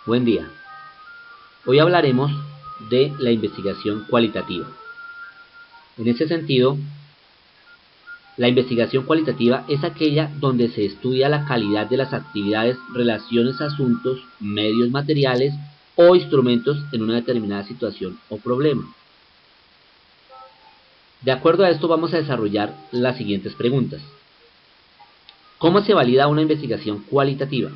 Buen día. Hoy hablaremos de la investigación cualitativa. En ese sentido, la investigación cualitativa es aquella donde se estudia la calidad de las actividades, relaciones, asuntos, medios materiales o instrumentos en una determinada situación o problema. De acuerdo a esto vamos a desarrollar las siguientes preguntas. ¿Cómo se valida una investigación cualitativa?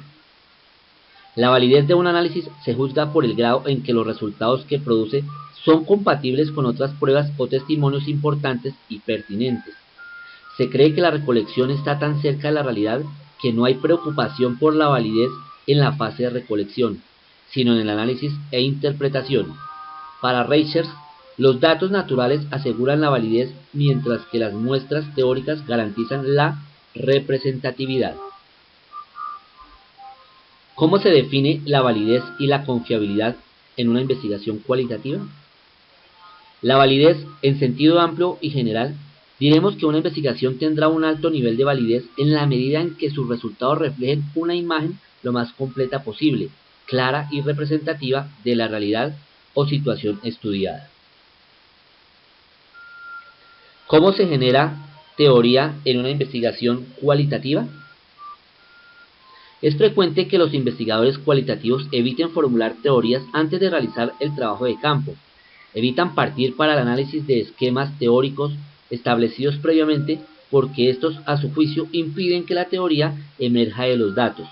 La validez de un análisis se juzga por el grado en que los resultados que produce son compatibles con otras pruebas o testimonios importantes y pertinentes. Se cree que la recolección está tan cerca de la realidad que no hay preocupación por la validez en la fase de recolección, sino en el análisis e interpretación. Para Reichert, los datos naturales aseguran la validez mientras que las muestras teóricas garantizan la representatividad. ¿Cómo se define la validez y la confiabilidad en una investigación cualitativa? La validez, en sentido amplio y general, diremos que una investigación tendrá un alto nivel de validez en la medida en que sus resultados reflejen una imagen lo más completa posible, clara y representativa de la realidad o situación estudiada. ¿Cómo se genera teoría en una investigación cualitativa? Es frecuente que los investigadores cualitativos eviten formular teorías antes de realizar el trabajo de campo. Evitan partir para el análisis de esquemas teóricos establecidos previamente porque estos, a su juicio, impiden que la teoría emerja de los datos.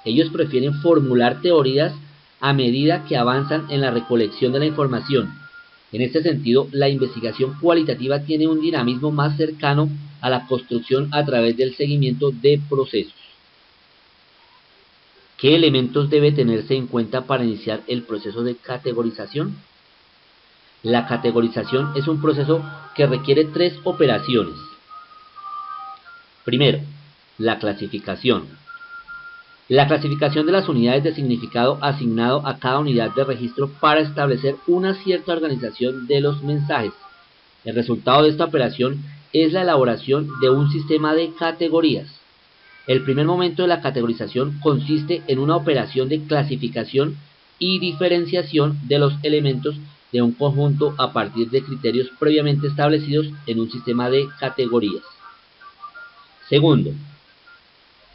Ellos prefieren formular teorías a medida que avanzan en la recolección de la información. En este sentido, la investigación cualitativa tiene un dinamismo más cercano a la construcción a través del seguimiento de procesos. ¿Qué elementos debe tenerse en cuenta para iniciar el proceso de categorización? La categorización es un proceso que requiere tres operaciones. Primero, la clasificación. La clasificación de las unidades de significado asignado a cada unidad de registro para establecer una cierta organización de los mensajes. El resultado de esta operación es la elaboración de un sistema de categorías. El primer momento de la categorización consiste en una operación de clasificación y diferenciación de los elementos de un conjunto a partir de criterios previamente establecidos en un sistema de categorías. Segundo,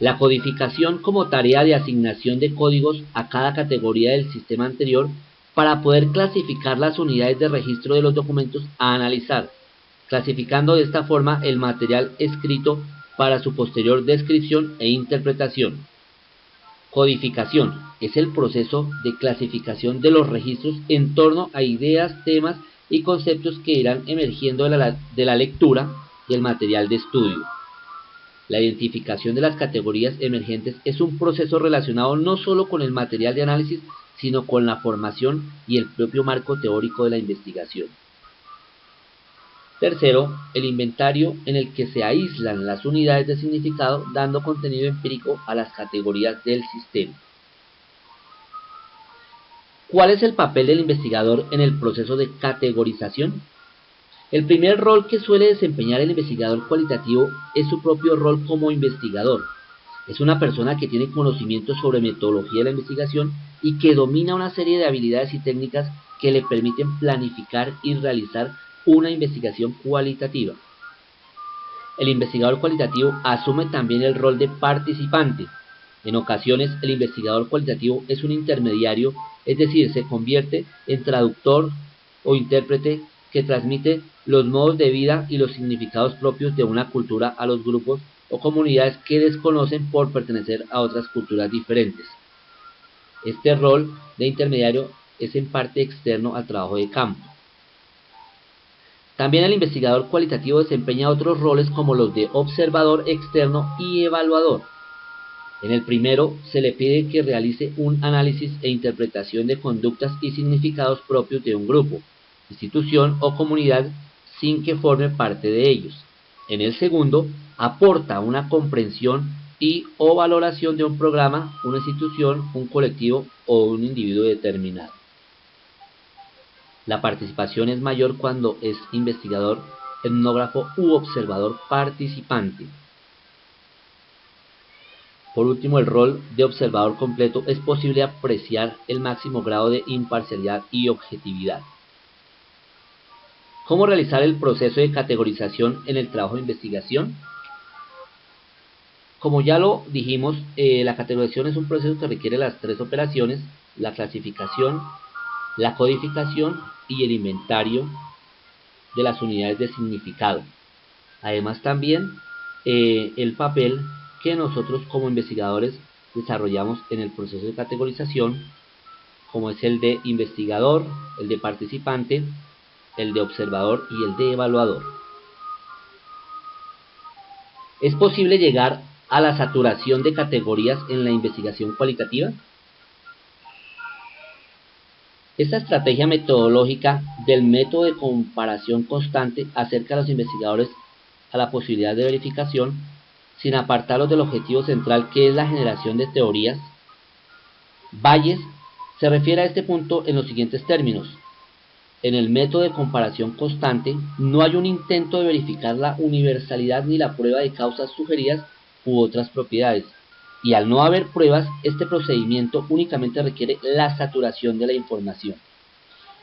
la codificación como tarea de asignación de códigos a cada categoría del sistema anterior para poder clasificar las unidades de registro de los documentos a analizar, clasificando de esta forma el material escrito para su posterior descripción e interpretación. Codificación es el proceso de clasificación de los registros en torno a ideas, temas y conceptos que irán emergiendo de la lectura del material de estudio. La identificación de las categorías emergentes es un proceso relacionado no solo con el material de análisis, sino con la formación y el propio marco teórico de la investigación. Tercero, el inventario en el que se aíslan las unidades de significado dando contenido empírico a las categorías del sistema. ¿Cuál es el papel del investigador en el proceso de categorización? El primer rol que suele desempeñar el investigador cualitativo es su propio rol como investigador. Es una persona que tiene conocimiento sobre metodología de la investigación y que domina una serie de habilidades y técnicas que le permiten planificar y realizar una investigación cualitativa. El investigador cualitativo asume también el rol de participante. En ocasiones, el investigador cualitativo es un intermediario, es decir, se convierte en traductor o intérprete que transmite los modos de vida y los significados propios de una cultura a los grupos o comunidades que desconocen por pertenecer a otras culturas diferentes. Este rol de intermediario es en parte externo al trabajo de campo. También el investigador cualitativo desempeña otros roles como los de observador externo y evaluador. En el primero, se le pide que realice un análisis e interpretación de conductas y significados propios de un grupo, institución o comunidad sin que forme parte de ellos. En el segundo, aporta una comprensión y o valoración de un programa, una institución, un colectivo o un individuo determinado. La participación es mayor cuando es investigador, etnógrafo u observador participante. Por último, el rol de observador completo es posible apreciar el máximo grado de imparcialidad y objetividad. ¿Cómo realizar el proceso de categorización en el trabajo de investigación? Como ya lo dijimos, la categorización es un proceso que requiere las tres operaciones: la clasificación, la codificación y el inventario de las unidades de significado. Además también el papel que nosotros como investigadores desarrollamos en el proceso de categorización, como es el de investigador, el de participante, el de observador y el de evaluador. ¿Es posible llegar a la saturación de categorías en la investigación cualitativa? Esta estrategia metodológica del método de comparación constante acerca a los investigadores a la posibilidad de verificación, sin apartarlos del objetivo central, que es la generación de teorías. Bayes se refiere a este punto en los siguientes términos: en el método de comparación constante no hay un intento de verificar la universalidad ni la prueba de causas sugeridas u otras propiedades, y al no haber pruebas, este procedimiento únicamente requiere la saturación de la información.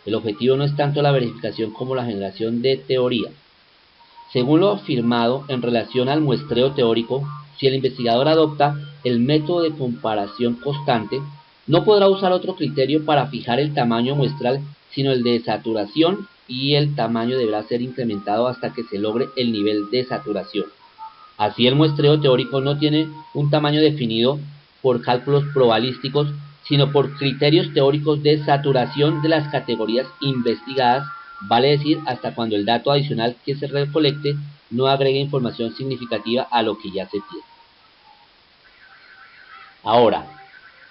El objetivo no es tanto la verificación como la generación de teoría. Según lo afirmado en relación al muestreo teórico, si el investigador adopta el método de comparación constante, no podrá usar otro criterio para fijar el tamaño muestral sino el de saturación, y el tamaño deberá ser incrementado hasta que se logre el nivel de saturación. Así, el muestreo teórico no tiene un tamaño definido por cálculos probabilísticos, sino por criterios teóricos de saturación de las categorías investigadas, vale decir, hasta cuando el dato adicional que se recolecte no agregue información significativa a lo que ya se tiene. Ahora,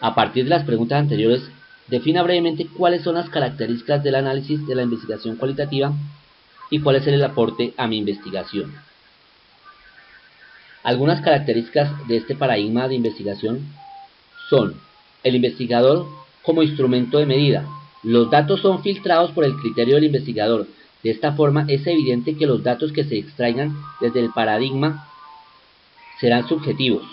a partir de las preguntas anteriores, defina brevemente cuáles son las características del análisis de la investigación cualitativa y cuál es el aporte a mi investigación. Algunas características de este paradigma de investigación son: el investigador como instrumento de medida. Los datos son filtrados por el criterio del investigador. De esta forma, es evidente que los datos que se extraigan desde el paradigma serán subjetivos.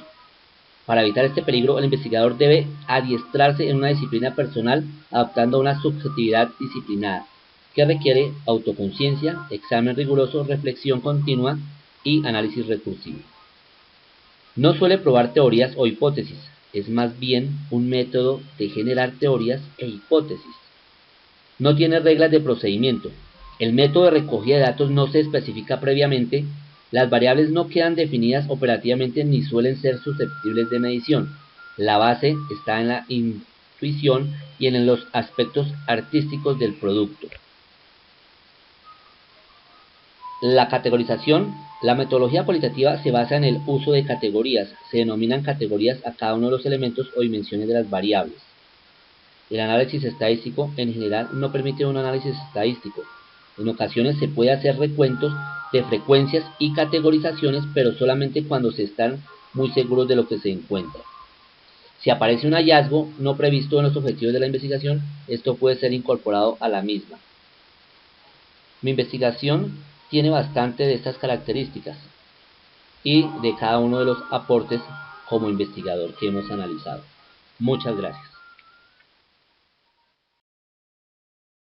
Para evitar este peligro, el investigador debe adiestrarse en una disciplina personal, adoptando una subjetividad disciplinada, que requiere autoconciencia, examen riguroso, reflexión continua y análisis recursivo. No suele probar teorías o hipótesis, es más bien un método de generar teorías e hipótesis. No tiene reglas de procedimiento. El método de recogida de datos no se especifica previamente. Las variables no quedan definidas operativamente ni suelen ser susceptibles de medición. La base está en la intuición y en los aspectos artísticos del producto. La categorización. La metodología cualitativa se basa en el uso de categorías. Se denominan categorías a cada uno de los elementos o dimensiones de las variables. El análisis estadístico en general no permite un análisis estadístico. En ocasiones se puede hacer recuentos de frecuencias y categorizaciones, pero solamente cuando se están muy seguros de lo que se encuentra. Si aparece un hallazgo no previsto en los objetivos de la investigación, esto puede ser incorporado a la misma. Mi investigación tiene bastante de estas características y de cada uno de los aportes como investigador que hemos analizado. Muchas gracias.